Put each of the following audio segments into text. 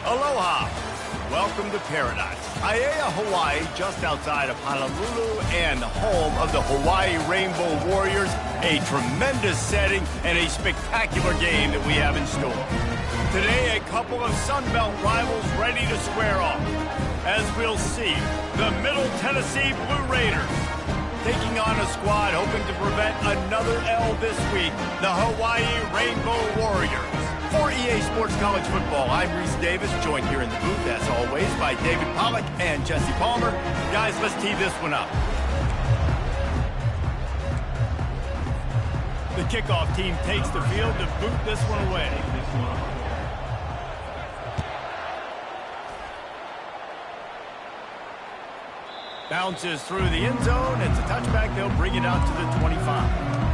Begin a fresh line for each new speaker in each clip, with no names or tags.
Aloha. Welcome to paradise. Ncaa, Hawaii, just outside of Honolulu and home of the Hawaii Rainbow Warriors. A tremendous setting and a spectacular game that we have in store. Today, a couple of Sun Belt rivals ready to square off. As we'll see, the Middle Tennessee Blue Raiders taking on a squad hoping to prevent another L this week, the Hawaii Rainbow Warriors. For EA Sports College Football, I'm Reese Davis, joined here in the booth, as always, by David Pollack and Jesse Palmer. Guys, let's tee this one up. The kickoff team takes the field to boot this one away. Bounces through the end zone. It's a touchback. They'll bring it out to the 25.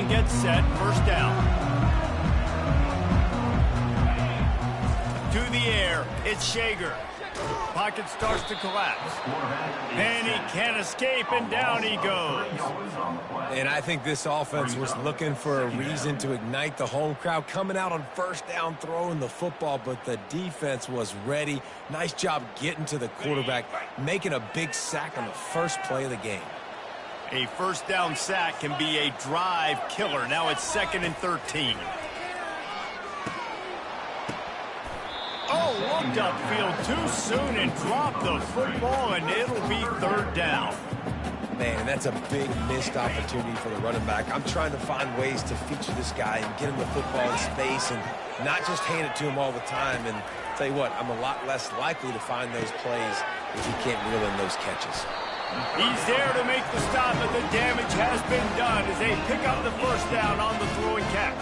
Gets set, first down. To the air, it's Shager. Pocket starts to collapse. And he can't escape, and down he goes.
And I think this offense was looking for a reason to ignite the home crowd, coming out on first down, throwing the football, but the defense was ready. Nice job getting to the quarterback, making a big sack on the first play of the game.
A first down sack can be a drive killer. Now it's 2nd and 13. Oh, looked upfield too soon and dropped the football, and it'll be 3rd down.
Man, that's a big missed opportunity for the running back. I'm trying to find ways to feature this guy and get him the football in space and not just hand it to him all the time. And tell you what, I'm a lot less likely to find those plays if he can't reel in those catches.
He's there to make the stop, but the damage has been done as they pick up the first down on the throw and catch.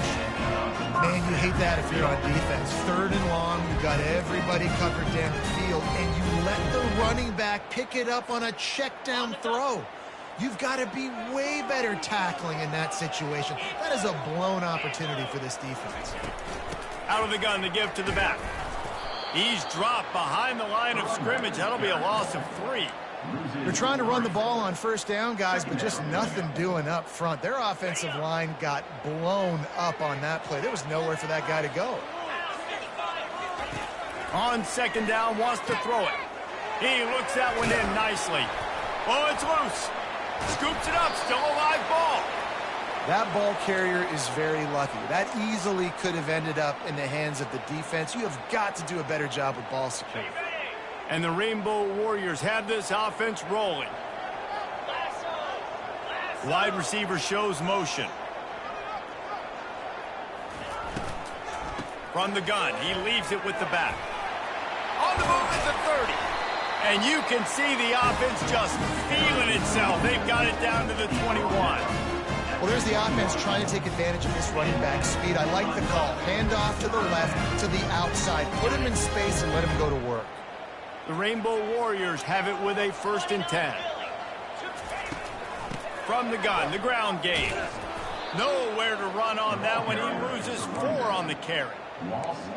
Man, you hate that if you're on defense. 3rd and long, you got everybody covered down the field, and you let the running back pick it up on a check down throw. You've got to be way better tackling in that situation. That is a blown opportunity for this defense.
Out of the gun to give to the back. He's dropped behind the line of scrimmage. That'll be a loss of 3.
They're trying to run the ball on first down, guys, but just nothing doing up front. Their offensive line got blown up on that play. There was nowhere for that guy to go.
On 2nd down, wants to throw it. He looks that one in nicely. Oh, it's loose. Scoops it up, still a live ball.
That ball carrier is very lucky. That easily could have ended up in the hands of the defense. You have got to do a better job with ball security.
And the Rainbow Warriors have this offense rolling. Wide receiver shows motion. From the gun, he leaves it with the back. On the move is the 30. And you can see the offense just feeling itself. They've got it down to the 21.
Well, there's the offense trying to take advantage of this running back speed. I like the call. Hand off to the left, to the outside. Put him in space and let him go to work.
The Rainbow Warriors have it with a 1st and 10. From the gun, the ground game. Nowhere to run on that one. He loses 4 on the carry.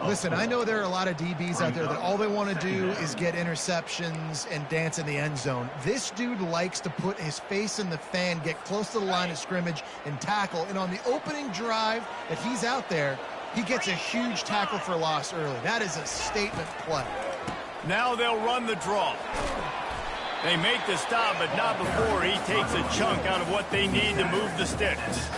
Listen, I know there are a lot of DBs out there that all they want to do is get interceptions and dance in the end zone. This dude likes to put his face in the fan, get close to the line of scrimmage, and tackle. And on the opening drive that he's out there, he gets a huge tackle for loss early. That is a statement play.
Now they'll run the draw. They make the stop, but not before he takes a chunk out of what they need to move the sticks.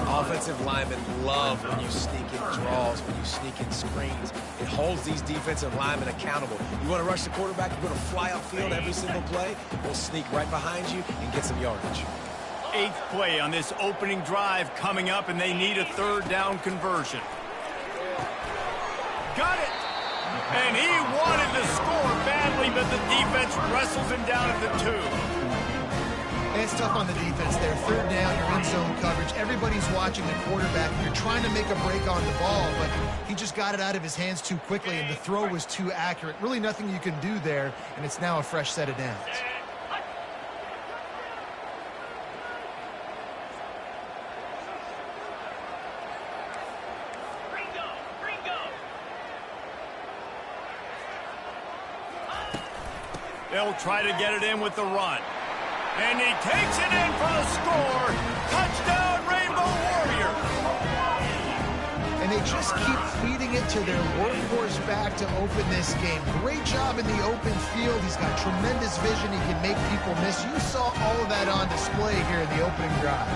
Offensive linemen love when you sneak in draws, when you sneak in screens. It holds these defensive linemen accountable. You want to rush the quarterback, you're going to fly upfield every single play. We'll sneak right behind you and get some yardage.
8th play on this opening drive coming up, and they need a 3rd down conversion. Got it! And he wanted to score badly, but the defense wrestles him down at the 2.
And it's tough on the defense there. 3rd down, you're in zone coverage. Everybody's watching the quarterback. You're trying to make a break on the ball, but he just got it out of his hands too quickly, and the throw was too accurate. Really nothing you can do there, and it's now a fresh set of downs.
They'll try to get it in with the run. And he takes it in for the score. Touchdown, Rainbow Warriors.
And they just keep feeding it to their workhorse back to open this game. Great job in the open field. He's got tremendous vision. He can make people miss. You saw all of that on display here in the opening drive.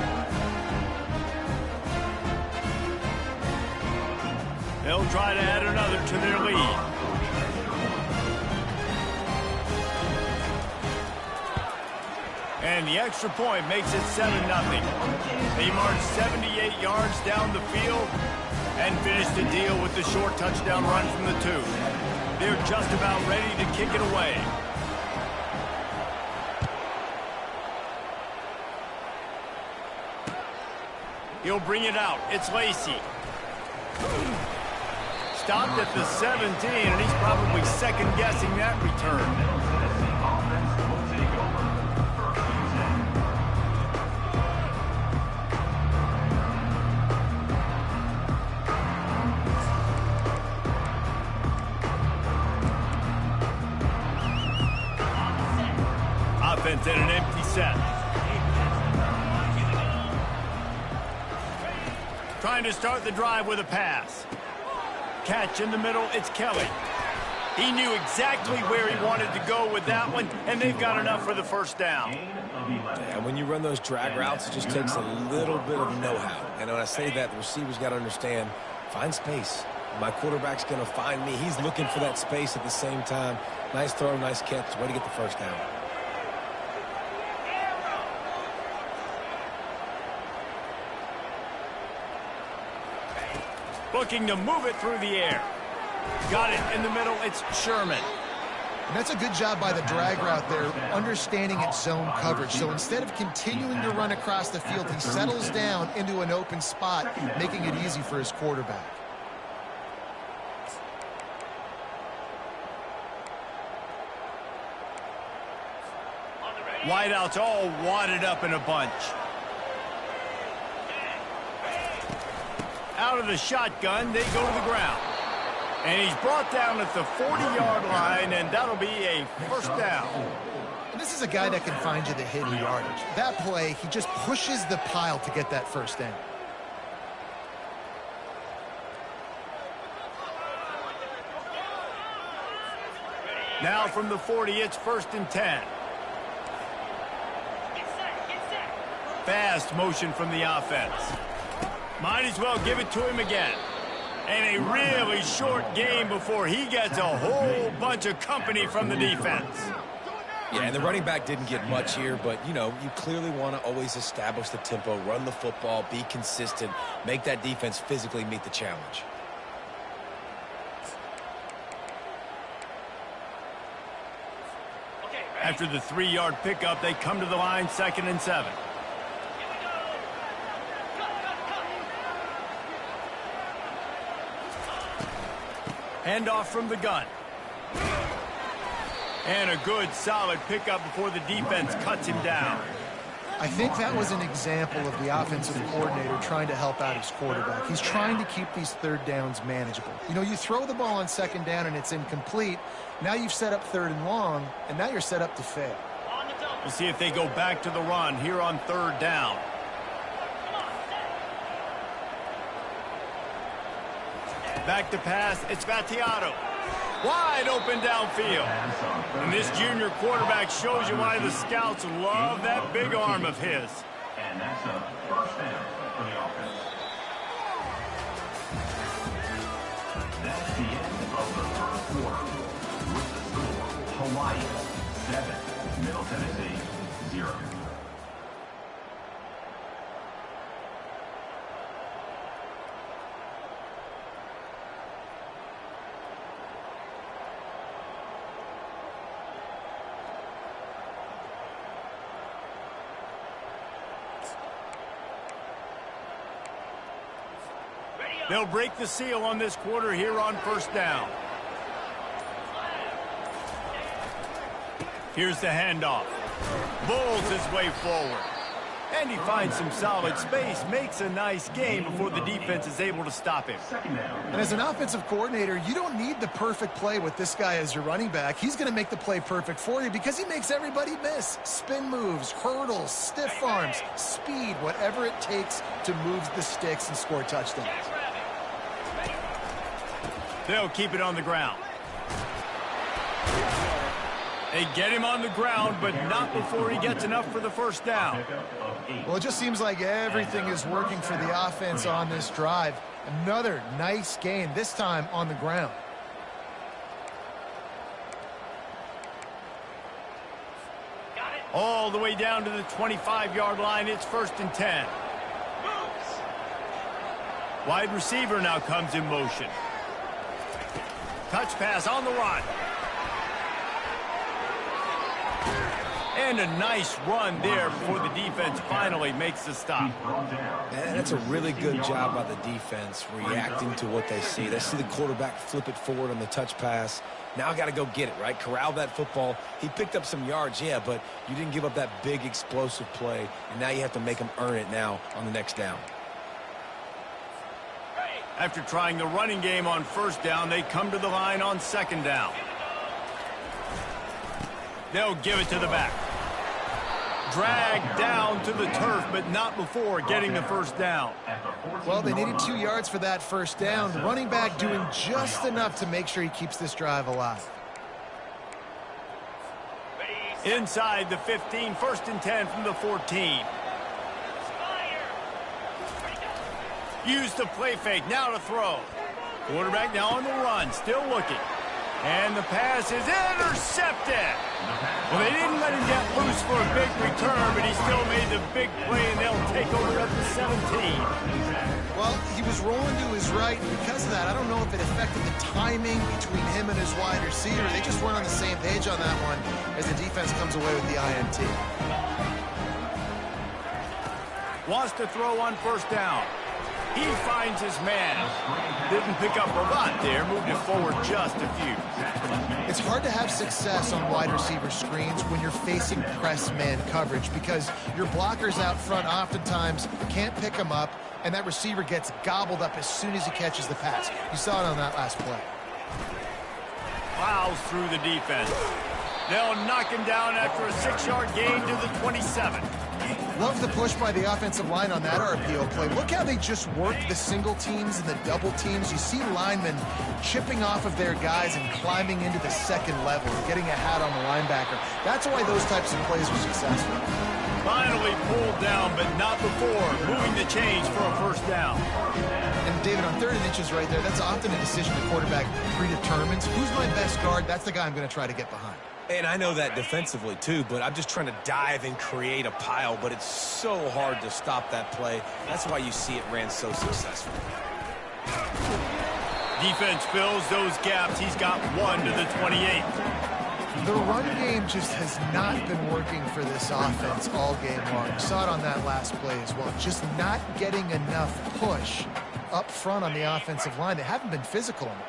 They'll try to add another to their lead. And the extra point makes it 7-0. They march 78 yards down the field and finish the deal with the short touchdown run from the 2. They're just about ready to kick it away. He'll bring it out. It's Lacey. Stopped at the 17, and he's probably second-guessing that return. Offense in an empty set. Trying to start the drive with a pass. Catch in the middle, it's Kelly. He knew exactly where he wanted to go with that one, and they've got enough for the first down.
And when you run those drag routes, it just takes a little bit of know-how. And when I say that, the receiver's got to understand, find space. My quarterback's going to find me. He's looking for that space at the same time. Nice throw, nice catch. Way to get the first down.
Looking to move it through the air. Got it in the middle. It's Sherman.
And that's a good job by the drag route there, understanding its zone coverage. So instead of continuing to run across the field, he settles down into an open spot, making it easy for his quarterback.
Wideouts all wadded up in a bunch. Out of the shotgun, they go to the ground. And he's brought down at the 40-yard line, and that'll be a first down.
And this is a guy that can find you the hidden yardage. That play, he just pushes the pile to get that first down.
Now from the 40, it's 1st and 10. Fast motion from the offense. Might as well give it to him again. And a really short game before he gets a whole bunch of company from the defense.
Yeah, and the running back didn't get much here, but, you know, you clearly want to always establish the tempo, run the football, be consistent, make that defense physically meet the challenge.
After the 3-yard pickup, they come to the line, 2nd and 7. Handoff from the gun. And a good, solid pickup before the defense cuts him down.
I think that was an example of the offensive coordinator trying to help out his quarterback. He's trying to keep these 3rd downs manageable. You know, you throw the ball on 2nd down and it's incomplete. Now you've set up 3rd and long, and now you're set up to fail.
We'll see if they go back to the run here on 3rd down. Back to pass, it's Vattiato. Wide open downfield. And this junior quarterback shows you why the scouts love that big arm of his.
And that's a first down for the offense. That's the end of the 1st quarter. With the score, Hawaii 7, Middle Tennessee 0.
They'll break the seal on this quarter here on 1st down. Here's the handoff. Bowls his way forward. And he finds some solid space, makes a nice game before the defense is able to stop him.
And as an offensive coordinator, you don't need the perfect play with this guy as your running back. He's going to make the play perfect for you because he makes everybody miss. Spin moves, hurdles, stiff arms, speed, whatever it takes to move the sticks and score touchdowns.
They'll keep it on the ground. They get him on the ground, but not before he gets enough for the first down.
Well, it just seems like everything is working for the offense on this drive. Another nice gain, this time on the ground.
All the way down to the 25-yard line. It's 1st and 10. Wide receiver now comes in motion. Touch pass on the run. And a nice run there before the defense finally makes the stop.
And that's a really good job by the defense reacting to what they see. They see the quarterback flip it forward on the touch pass. Now I got to go get it, right? Corral that football. He picked up some yards, yeah, but you didn't give up that big explosive play, and now you have to make him earn it now on the next down.
After trying the running game on 1st down, they come to the line on 2nd down. They'll give it to the back. Dragged down to the turf, but not before getting the 1st down.
Well, they needed 2 yards for that 1st down. The running back doing just enough to make sure he keeps this drive alive.
Inside the 15, 1st and 10 from the 14. Use the play fake, now to throw. Quarterback now on the run, still looking. And the pass is intercepted. Well, they didn't let him get loose for a big return, but he still made the big play, and they'll take over at the 17.
Well, he was rolling to his right, and because of that, I don't know if it affected the timing between him and his wide receiver. They just weren't on the same page on that one as the defense comes away with the INT.
Wants to throw on 1st down. He finds his man. Didn't pick up a lot there. Moved it forward just a few.
It's hard to have success on wide receiver screens when you're facing press man coverage because your blockers out front oftentimes can't pick them up, and that receiver gets gobbled up as soon as he catches the pass. You saw it on that last play.
Plows through the defense. They'll knock him down after a 6-yard gain to the 27.
Love the push by the offensive line on that RPO play. Look how they just work the single teams and the double teams. You see linemen chipping off of their guys and climbing into the 2nd level and getting a hat on the linebacker. That's why those types of plays are successful.
Finally pulled down, but not before moving the chains for a 1st down.
And David, on 3rd and inches right there, that's often a decision the quarterback predetermines. Who's my best guard? That's the guy I'm going to try to get behind.
And I know that defensively, too, but I'm just trying to dive and create a pile, but it's so hard to stop that play. That's why you see it ran so successful.
Defense fills those gaps. He's got 1 to the 28.
The run game just has not been working for this offense all game long. You saw it on that last play as well. Just not getting enough push up front on the offensive line. They haven't been physical enough.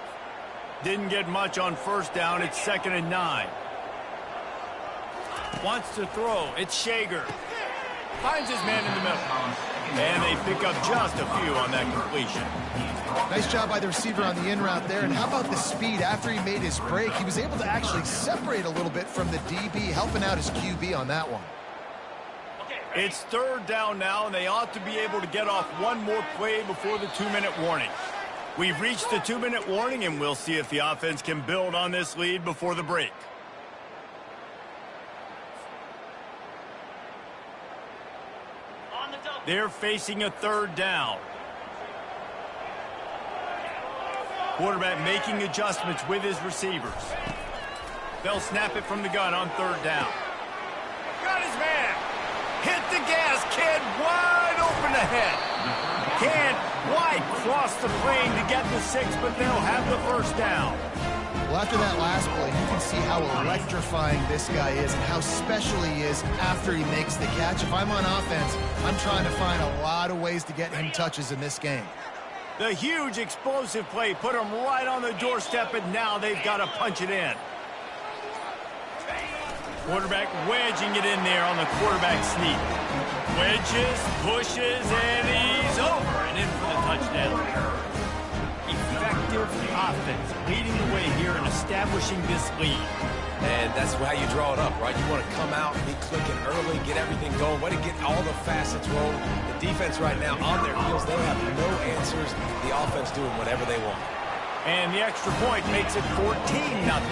Didn't get much on 1st down. It's 2nd and 9. Wants to throw. It's Shager. Finds his man in the middle. And they pick up just a few on that completion.
Nice job by the receiver on the in route there. And how about the speed? After he made his break, he was able to actually separate a little bit from the DB, helping out his QB on that one.
It's 3rd down now, and they ought to be able to get off one more play before the 2-minute warning. We've reached the 2-minute warning, and we'll see if the offense can build on this lead before the break. They're facing a 3rd down. Quarterback making adjustments with his receivers. They'll snap it from the gun on 3rd down. Got his man. Hit the gas, kid. Wide open ahead. Can't quite cross the plane to get the 6, but they'll have the 1st down.
Well, after that last play, you can see how electrifying this guy is and how special he is after he makes the catch. If I'm on offense, I'm trying to find a lot of ways to get him touches in this game.
The huge explosive play put him right on the doorstep, and now they've got to punch it in. Quarterback wedging it in there on the quarterback sneak. Wedges, pushes, and he's over and in for the touchdown. Effective offense leading the way here and establishing this lead.
And that's how you draw it up, right? You want to come out, be clicking early, get everything going, way to get all the facets rolling. The defense right now on their heels, they have no answers. The offense doing whatever they want.
And the extra point makes it 14-0.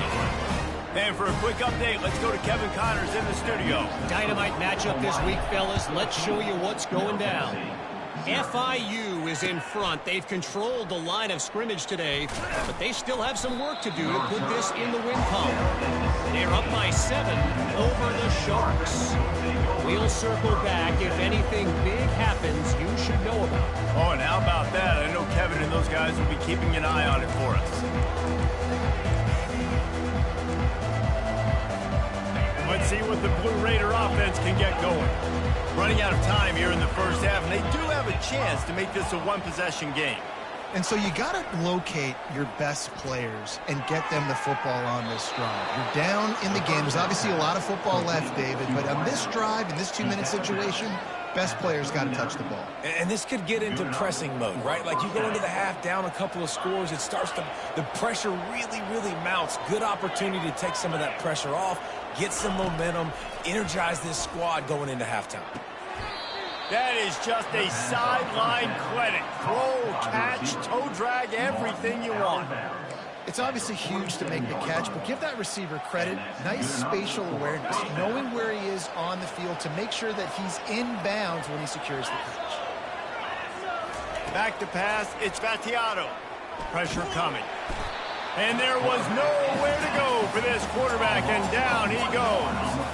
And for a quick update, let's go to Kevin Connors in the studio.
Dynamite matchup this week, fellas. Let's show you what's going down. FIU is in front. They've controlled the line of scrimmage today, but they still have some work to do to put this in the win column. They're up by 7 over the Sharks. We'll circle back. If anything big happens, you should know about it.
Oh, and how about that? I know Kevin and those guys will be keeping an eye on it for us. Let's see what the Blue Raider offense can get going. Running out of time here in the first half, and they do have a chance to make this a one-possession game.
And so you got to locate your best players and get them the football on this drive. You're down in the game. There's obviously a lot of football left, David, but on this drive, in this 2-minute situation, best players got to touch the ball.
And this could get into pressing mode, right? Like you go into the half down a couple of scores, it starts to, the pressure really, really mounts. Good opportunity to take some of that pressure off, get some momentum, energize this squad going into halftime.
That is just a sideline clinic. Throw, catch, toe drag, everything you want.
It's obviously huge to make the catch, but give that receiver credit. Nice spatial awareness, knowing where he is on the field to make sure that he's in bounds when he secures the catch.
Back to pass, it's Vattiato. Pressure coming. And there was nowhere to go for this quarterback, and down he goes.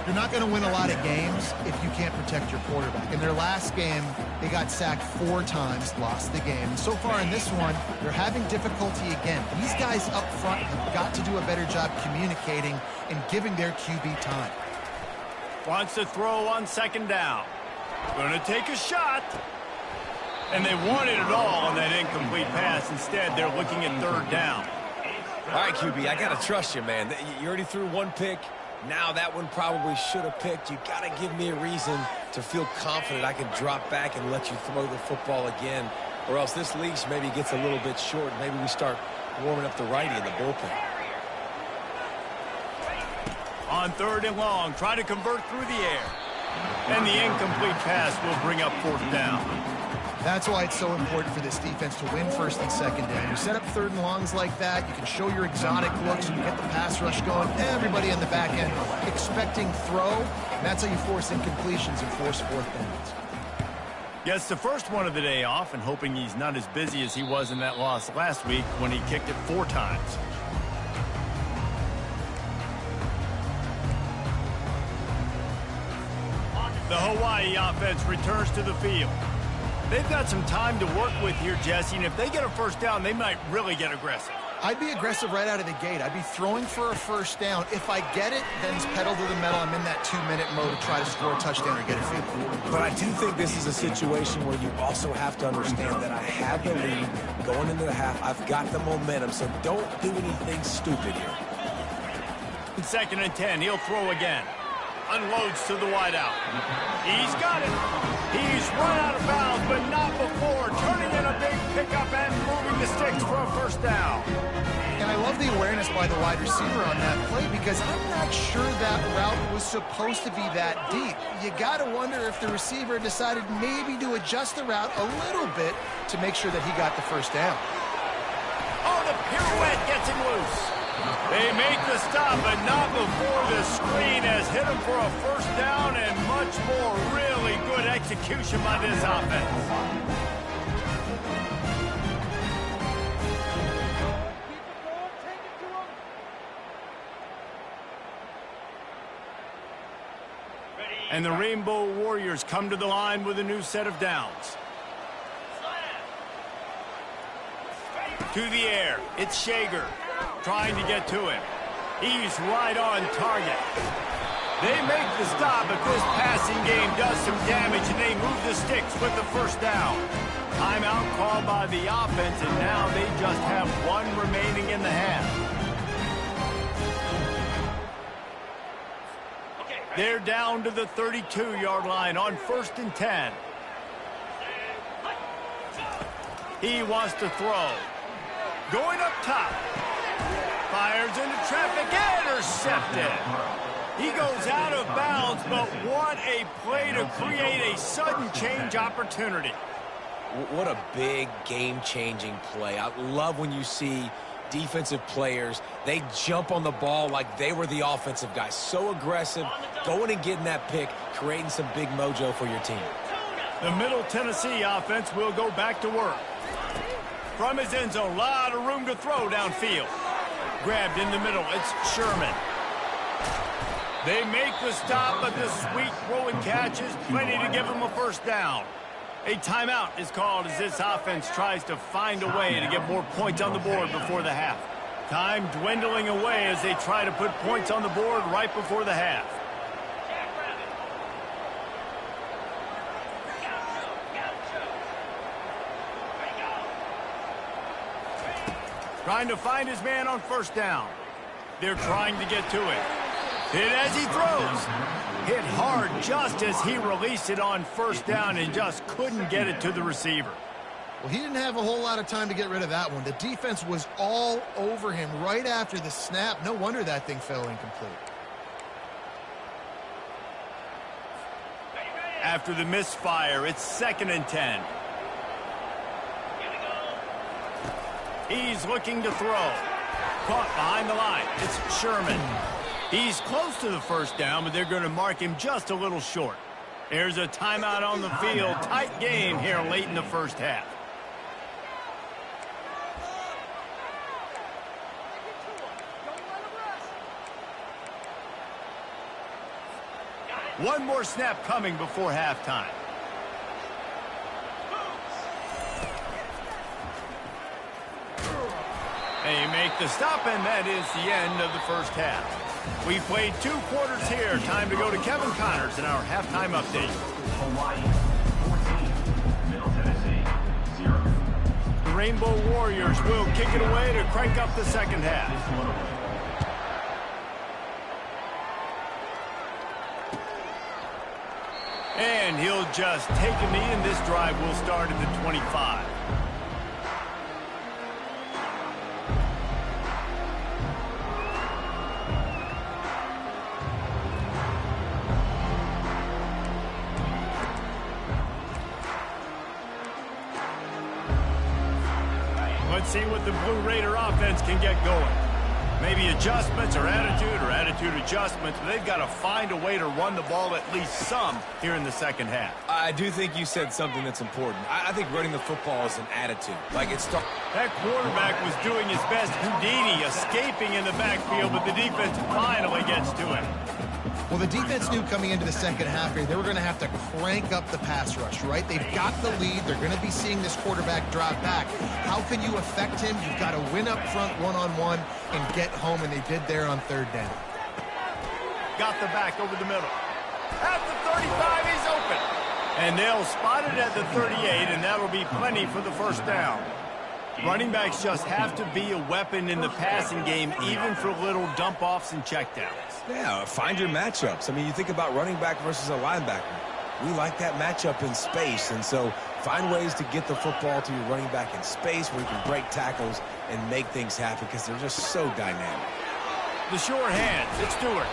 You're not going to win a lot of games if you can't protect your quarterback. In their last game, they got sacked 4 times, lost the game. So far in this one, they're having difficulty again. These guys up front have got to do a better job communicating and giving their QB time.
Wants to throw on second down. Going to take a shot. And they wanted it all on that incomplete pass. Instead, they're looking at third down.
All right, QB, I got to trust you, man. You already threw one pick. Now that one probably should have picked. You got to give me a reason to feel confident I can drop back and let you throw the football again. Or else this leash maybe gets a little bit short. Maybe we start warming up the righty in the bullpen.
On third and long, try to convert through the air. And the incomplete pass will bring up fourth down.
That's why it's so important for this defense to win first and second down. You set up third and longs like that, you can show your exotic looks, you get the pass rush going, everybody on the back end expecting throw, and that's how you force incompletions and force fourth downs.
Gets the first one of the day off and hoping he's not as busy as he was in that loss last week when he kicked it 4 times. The Hawaii offense returns to the field. They've got some time to work with here, Jesse, and if they get a first down, they might really get aggressive.
I'd be aggressive right out of the gate. I'd be throwing for a first down. If I get it, then it's pedal to the metal. I'm in that 2-minute mode to try to score a touchdown or get a field goal.
But I do think this is a situation where you also have to understand that I have the lead going into the half. I've got the momentum, so don't do anything stupid here.
In 2nd and 10, he'll throw again. Unloads to the wideout. He's got it. He's run out of bounds, but not before. Turning in a big pickup and moving the sticks for a first down.
And I love the awareness by the wide receiver on that play because I'm not sure that route was supposed to be that deep. You got to wonder if the receiver decided maybe to adjust the route a little bit to make sure that he got the first down.
Oh, the pirouette gets him loose. They make the stop, but not before the screen has hit him for a first down and much more. Really good execution by this offense. And the Rainbow Warriors come to the line with a new set of downs. To the air, it's Shager. Trying to get to him. He's right on target. They make the stop, but this passing game does some damage, and they move the sticks with the first down. Timeout called by the offense, and now they just have 1 remaining in the half. They're down to the 32-yard line on 1st and 10. He wants to throw. Going up top. Fires into traffic. Intercepted. He goes out of bounds, but what a play to create a sudden change opportunity.
What a big game-changing play. I love when you see defensive players, they jump on the ball like they were the offensive guy. So aggressive, going and getting that pick, creating some big mojo for your team.
The Middle Tennessee offense will go back to work. From his end zone, a lot of room to throw downfield. Grabbed in the middle, it's Sherman. They make the stop, but the sweet throwing catch is plenty to give them a first down. A timeout is called as this offense tries to find a way to get more points on the board before the half. Time dwindling away as they try to put points on the board right before the half. Trying to find his man on first down. They're trying to get to it. Hit as he throws. Hit hard just as he released it on first down and just couldn't get it to the receiver.
Well, he didn't have a whole lot of time to get rid of that one. The defense was all over him right after the snap. No wonder that thing fell incomplete.
After the misfire, it's 2nd and 10. He's looking to throw. Caught behind the line. It's Sherman. He's close to the first down, but they're going to mark him just a little short. There's a timeout on the field. Tight game here late in the first half. One more snap coming before halftime. They make the stop, and that is the end of the first half. We played 2 quarters here. Time to go to Kevin Connors in our halftime update.
Hawaii 14, Middle Tennessee 0.
The Rainbow Warriors will kick it away to crank up the second half. And he'll just take a knee, and this drive will start at the 25. Let's see what the Blue Raider offense can get going. Maybe adjustments or attitude adjustments, but they've got to find a way to run the ball at least some here in the second half.
I do think you said something that's important. I think running the football is an attitude.
That quarterback was doing his best Houdini, escaping in the backfield, but the defense finally gets to him.
Well, the defense knew coming into the second half here they were going to have to crank up the pass rush, right? They've got the lead. They're going to be seeing this quarterback drop back. How can you affect him? You've got to win up front one-on-one and get home, and they did there on 3rd down.
Got the back over the middle. At the 35, he's open. And they'll spot it at the 38, and that'll be plenty for the first down. Running backs just have to be a weapon in the passing game, even for little dump-offs and checkdowns.
Yeah, find your matchups. I mean, you think about running back versus a linebacker. We like that matchup in space, and so find ways to get the football to your running back in space where you can break tackles and make things happen because they're just so dynamic.
The sure hands, it's Stewart.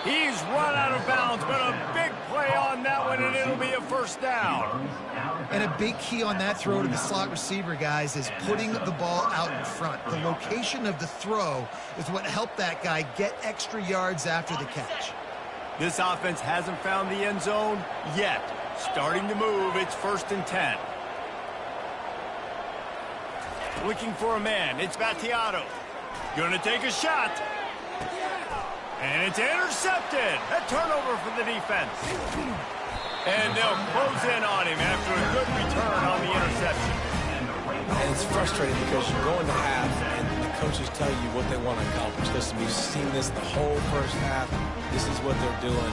He's run out of bounds, but a big play on that one, and it'll be a first down.
And a big key on that throw to the slot receiver, guys, is putting the ball out in front. The location of the throw is what helped that guy get extra yards after the catch.
This offense hasn't found the end zone yet. Starting to move, it's 1st and 10. Looking for a man, it's Battiato. Gonna take a shot. And it's intercepted. A turnover for the defense. And they'll close in on him after a good return on the interception.
And it's frustrating because you go into half and the coaches tell you what they want to accomplish. Listen, we've seen this the whole first half. This is what they're doing.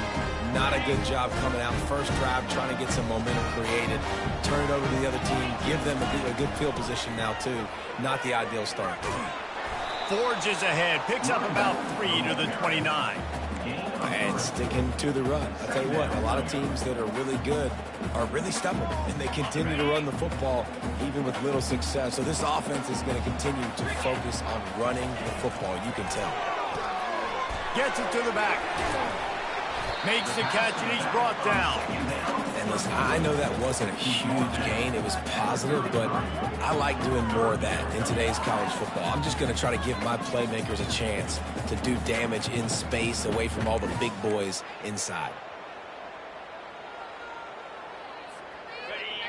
Not a good job coming out first drive, trying to get some momentum created. Turn it over to the other team. Give them a good field position now, too. Not the ideal start.
Forges ahead, picks up about 3 to the 29.
and sticking to the run. I'll tell you what, a lot of teams that are really good are really stubborn, and they continue to run the football even with little success. So this offense is going to continue to focus on running the football. You can tell.
Gets it to the back. Makes the catch, and he's brought down.
And listen, I know that wasn't a huge gain. It was positive, but I like doing more of that in today's college football. I'm just going to try to give my playmakers a chance to do damage in space away from all the big boys inside.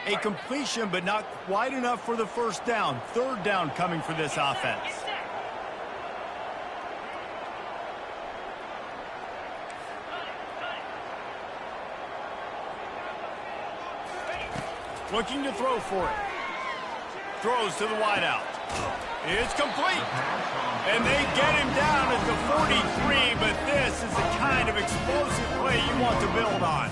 A completion, but not quite enough for the first down. Third down coming for this offense. Looking to throw for it. Throws to the wideout. It's complete. And they get him down at the 43, but this is the kind of explosive play you want to build on.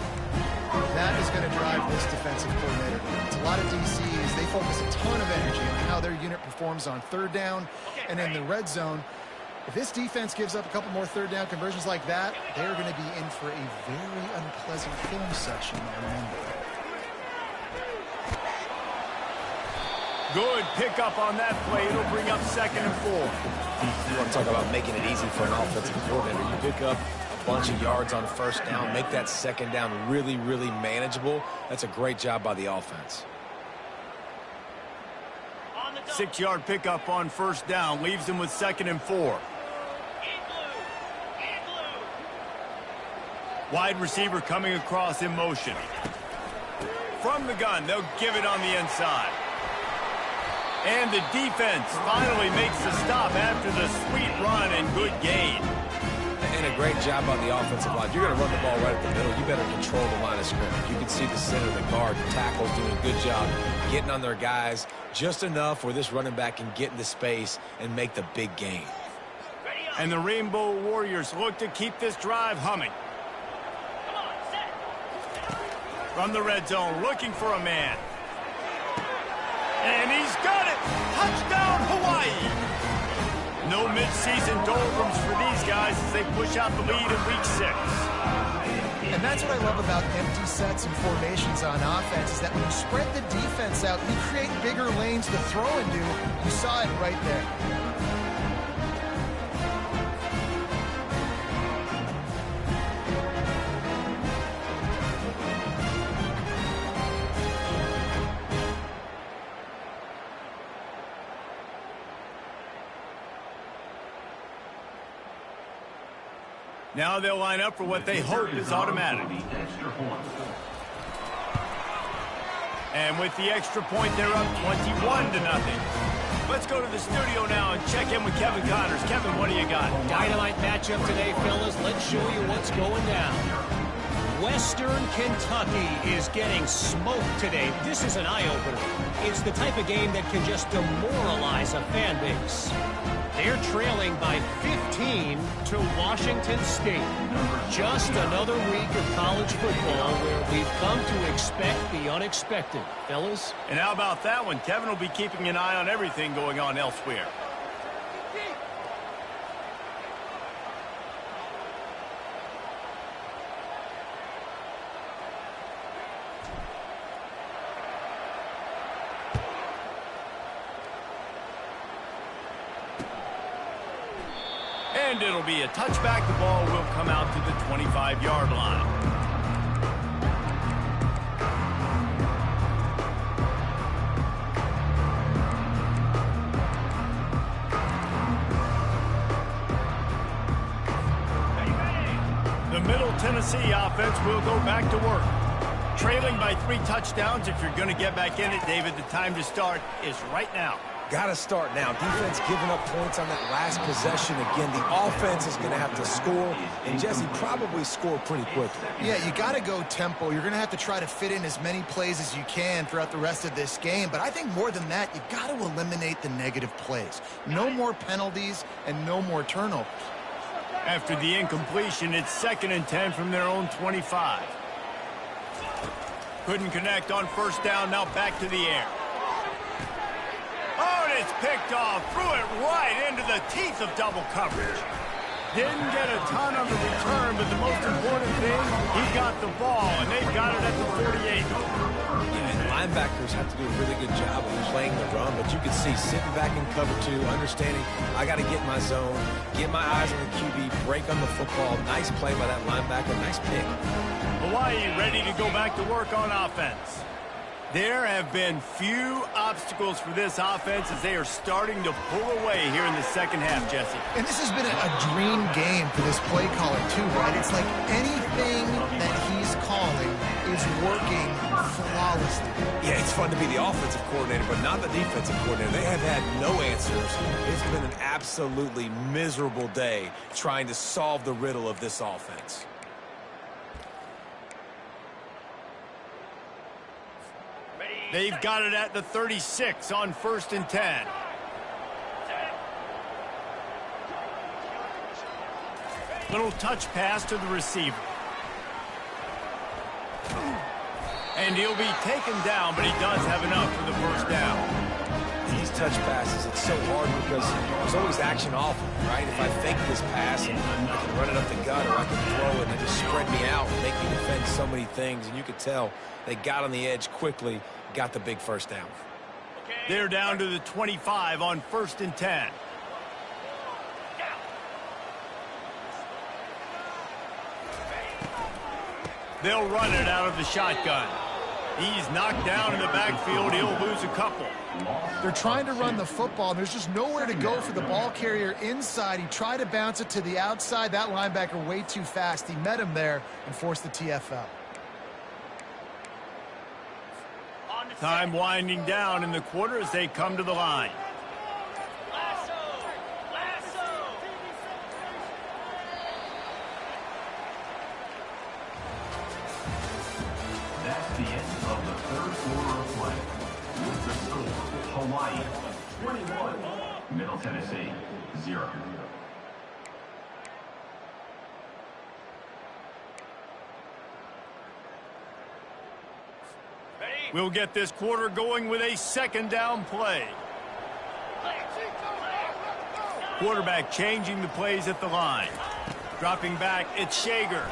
That is going to drive this defensive coordinator. It's a lot of DCs. They focus a ton of energy on how their unit performs on third down and in the red zone. If this defense gives up a couple more third down conversions like that, they're going to be in for a very unpleasant film session on Monday.
Good pickup on that play. It'll bring up 2nd and 4.
You want to talk about making it easy for an offensive coordinator. You pick up a bunch of yards on first down, make that second down really, really manageable. That's a great job by the offense.
6-yard pickup on first down. Leaves them with 2nd and 4. Wide receiver coming across in motion. From the gun, they'll give it on the inside. And the defense finally makes the stop after the sweet run and good gain.
And a great job on the offensive line. You're going to run the ball right at the middle. You better control the line of scrimmage. You can see the center of the guard, the tackles doing a good job getting on their guys just enough where this running back can get into space and make the big gain.
And the Rainbow Warriors look to keep this drive humming. From the red zone, looking for a man. And he's got it! Touchdown, Hawaii! No midseason doldrums for these guys as they push out the lead in week 6.
And that's what I love about empty sets and formations on offense, is that when you spread the defense out, you create bigger lanes to throw into. You saw it right there.
Now they'll line up for what they hope is automatic. And with the extra point, they're up 21-0. Let's go to the studio now and check in with Kevin Connors. Kevin, what do you got?
Dynamite matchup today, fellas. Let's show you what's going down. Western Kentucky is getting smoked today. This is an eye-opener. It's the type of game that can just demoralize a fan base. They're trailing by 15 to Washington State. Just another week of college football where we've come to expect the unexpected. Fellas?
And how about that one? Kevin will be keeping an eye on everything going on elsewhere. And it'll be a touchback. The ball will come out to the 25-yard line. The Middle Tennessee offense will go back to work. Trailing by 3 touchdowns. If you're going to get back in it, David, the time to start is right now.
Got to start now. Defense giving up points on that last possession. Again, the offense is going to have to score, and Jesse probably score pretty quickly.
Yeah, you got to go tempo. You're going to have to try to fit in as many plays as you can throughout the rest of this game. But I think more than that, you got to eliminate the negative plays. No more penalties and no more turnovers.
After the incompletion, it's 2nd and 10 from their own 25. Couldn't connect on first down. Now back to the air. Oh, and it's picked off. Threw it right into the teeth of double coverage. Didn't get a ton on the return, but the most important thing, he got the ball, and they've got it at the 48.
Yeah, and linebackers have to do a really good job of playing the run, but you can see sitting back in cover two, understanding I got to get in my zone, get my eyes on the QB, break on the football. Nice play by that linebacker, nice pick.
Hawaii ready to go back to work on offense. There have been few obstacles for this offense as they are starting to pull away here in the second half, Jesse.
And this has been a dream game for this play caller, too, right? It's like anything that he's calling is working flawlessly.
Yeah, it's fun to be the offensive coordinator, but not the defensive coordinator. They have had no answers. It's been an absolutely miserable day trying to solve the riddle of this offense.
They've got it at the 36 on 1st and 10. Little touch pass to the receiver. And he'll be taken down, but he does have enough for the first down.
These touch passes, it's so hard because there's always action off of them, right? If I fake this pass and I can run it up the gut or I can throw it and they just spread me out and make me defend so many things, and you could tell they got on the edge quickly, got the big first down.
They're down to the 25 on 1st and 10. They'll run it out of the shotgun. He's knocked down in the backfield. He'll lose a couple.
They're trying to run the football, and there's just nowhere to go for the ball carrier inside. He tried to bounce it to the outside. That linebacker way too fast. He met him there and forced the TFL.
Time winding down in the quarter as they come to the line.
That's the end of the third quarter of play. With the score, Hawaii 21, Middle Tennessee 0.
We'll get this quarter going with a second down play. Quarterback changing the plays at the line. Dropping back, it's Shager.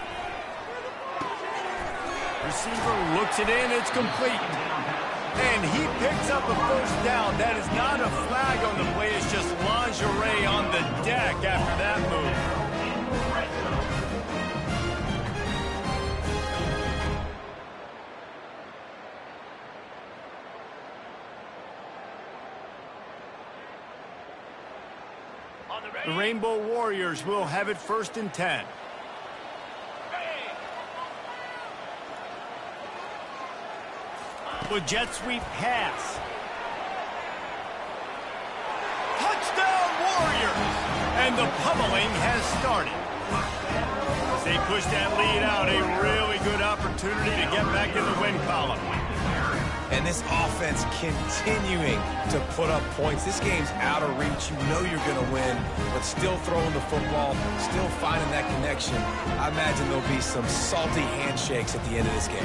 Receiver looks it in, it's complete. And he picks up a first down. That is not a flag on the play, it's just lingerie on the deck after that move. The Rainbow Warriors will have it 1st and 10. With jet sweep pass. Touchdown Warriors! And the pummeling has started. As they push that lead out, a really good opportunity to get back in the win column.
And this offense continuing to put up points. This game's out of reach. You know you're going to win, but still throwing the football, still finding that connection. I imagine there'll be some salty handshakes at the end of this game.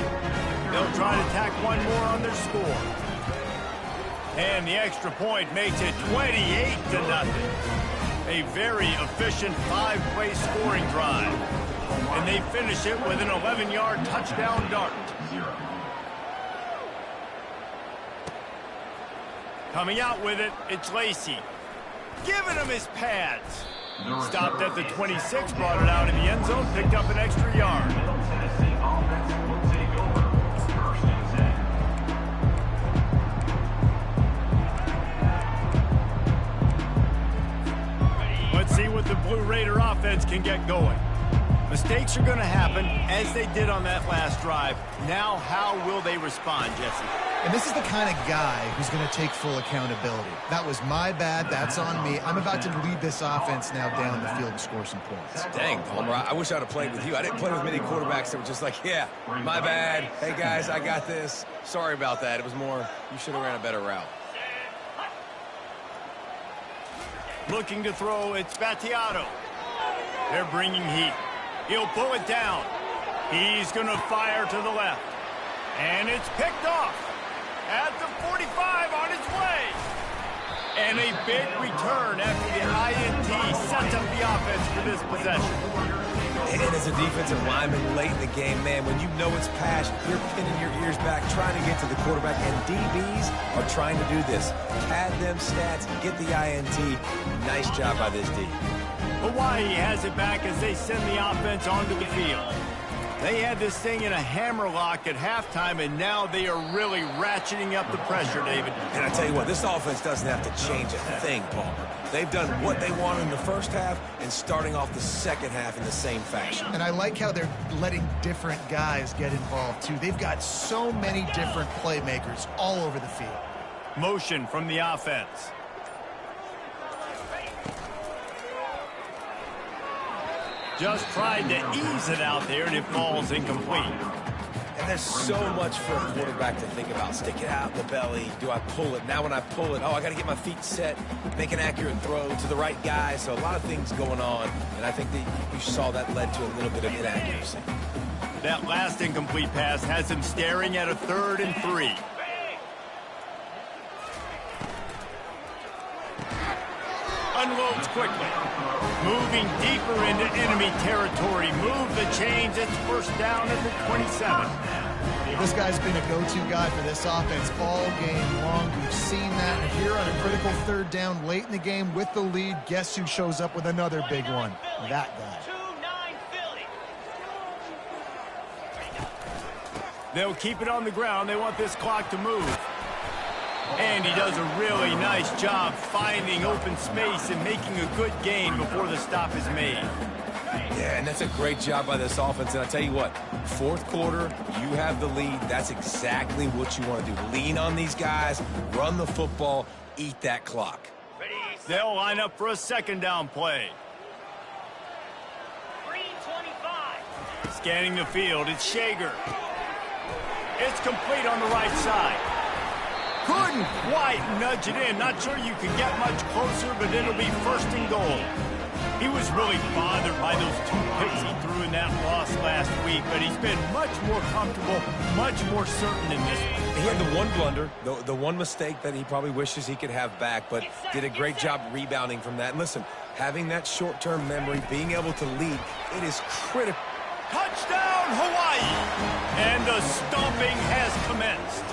They'll try to tack one more on their score. And the extra point makes it 28-0. A very efficient 5-play scoring drive. And they finish it with an 11-yard touchdown dart. Coming out with it, it's Lacey. Giving him his pads. Stopped at the 26, brought it out in the end zone, picked up an extra yard. Let's see what the Blue Raider offense can get going. Mistakes are going to happen, as they did on that last drive. Now, how will they respond, Jesse?
And this is the kind of guy who's going to take full accountability. That was my bad. That's on me. I'm about to lead this offense now down the field and score some points.
Dang, Palmer, I wish I'd have played with you. I didn't play with many quarterbacks that were just like, yeah, my bad. Hey, guys, I got this. Sorry about that. It was more, you should have ran a better route.
Looking to throw, it's Battiato. They're bringing heat. He'll pull it down. He's going to fire to the left. And it's picked off at the 45 on its way. And a big return after the INT sets up the offense for this possession.
And as a defensive lineman late in the game, man, when you know it's pass, you're pinning your ears back, trying to get to the quarterback, and DBs are trying to do this. Pad them stats, get the INT. Nice job by this D.
Hawaii has it back as they send the offense onto the field. They had this thing in a hammerlock at halftime, and now they are really ratcheting up the pressure, David.
And I tell you what, this offense doesn't have to change a thing, Palmer. They've done what they wanted in the first half and starting off the second half in the same fashion.
And I like how they're letting different guys get involved, too. They've got so many different playmakers all over the field.
Motion from the offense. Just tried to ease it out there, and it falls incomplete.
And there's so much for a quarterback to think about. Stick it out in the belly. Do I pull it? Now when I pull it, I got to get my feet set, make an accurate throw to the right guy. So a lot of things going on, and I think that you saw that led to a little bit of inaccuracy.
That last incomplete pass has him staring at a 3rd and 3. Unloads quickly. Moving deeper into enemy territory. Move the chains. It's first down at the 27.
This guy's been a go-to guy for this offense all game long. We've seen that. And here on a critical 3rd down late in the game with the lead, guess who shows up with another big one? That guy.
They'll keep it on the ground. They want this clock to move. And he does a really nice job finding open space and making a good gain before the stop is made.
Yeah, and that's a great job by this offense. And I tell you what, 4th quarter, you have the lead. That's exactly what you want to do. Lean on these guys, run the football, eat that clock.
They'll line up for a 2nd down play.
325.
Scanning the field, it's Shager. It's complete on the right side. Couldn't quite nudge it in. Not sure you can get much closer, but it'll be 1st and goal. He was really bothered by those 2 picks he threw in that loss last week, but he's been much more comfortable, much more certain in this one.
He had the one blunder, the one mistake that he probably wishes he could have back, but did a great job rebounding from that. And listen, having that short-term memory, being able to lead, it is critical.
Touchdown, Hawaii! And the stomping has commenced.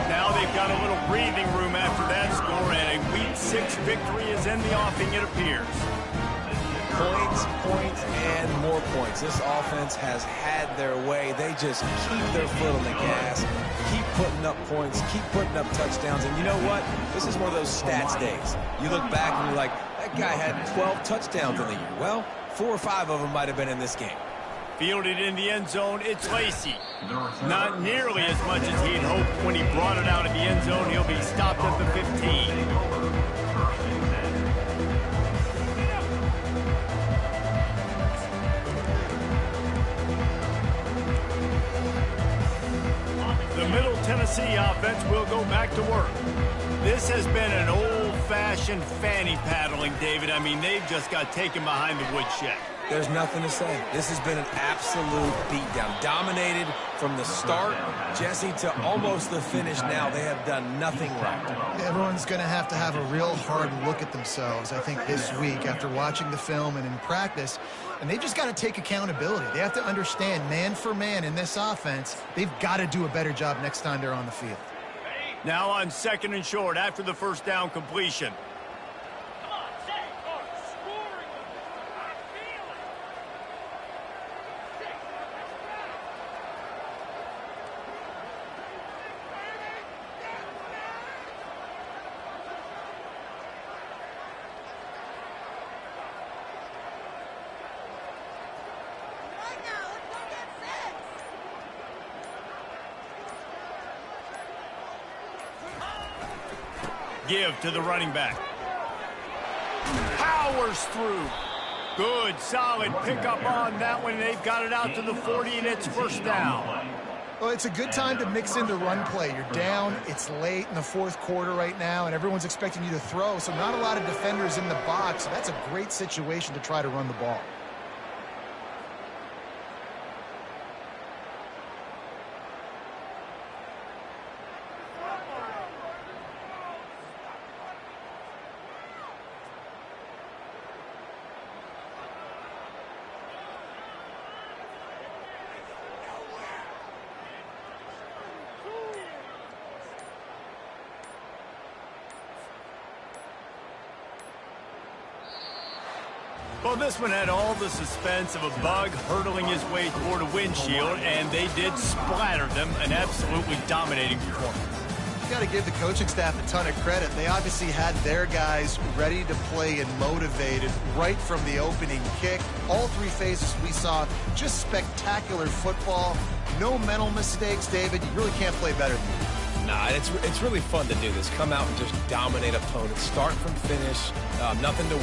Now they've got a little breathing room after that score, and a Week 6 victory is in the offing, it appears.
Points, points, and more points. This offense has had their way. They just keep their foot on the gas, keep putting up points, keep putting up touchdowns. And you know what? This is one of those stats days. You look back and you're like, that guy had 12 touchdowns in the year. Well, 4 or 5 of them might have been in this game.
Fielded in the end zone, it's Lacey. Not nearly as much as he'd hoped when he brought it out of the end zone. He'll be stopped at the 15. The Middle Tennessee offense will go back to work. This has been an old-fashioned fanny paddling, David. I mean, they've just got taken behind the woodshed.
There's nothing to say. This has been an absolute beatdown. Dominated from the start, Jesse, to almost the finish now. They have done nothing right.
Everyone's going to have a real hard look at themselves, I think, this week after watching the film and in practice. And they've just got to take accountability. They have to understand, man for man in this offense, they've got to do a better job next time they're on the field.
Now on 2nd and short after the 1st down completion. Give to the running back. Powers through. Good, solid pickup on that one. They've got it out to the 40, and it's 1st down.
Well, it's a good time to mix in the run play. You're down, it's late in the 4th quarter right now, and everyone's expecting you to throw, so not a lot of defenders in the box. So that's a great situation to try to run the ball.
Well, this one had all the suspense of a bug hurtling his way toward a windshield, and they did splatter them, an absolutely dominating performance.
You got to give the coaching staff a ton of credit. They obviously had their guys ready to play and motivated right from the opening kick. All three phases we saw just spectacular football. No mental mistakes, David. You really can't play better than that.
Nah, it's really fun to do this. Come out and just dominate opponents. Start from finish. Nothing to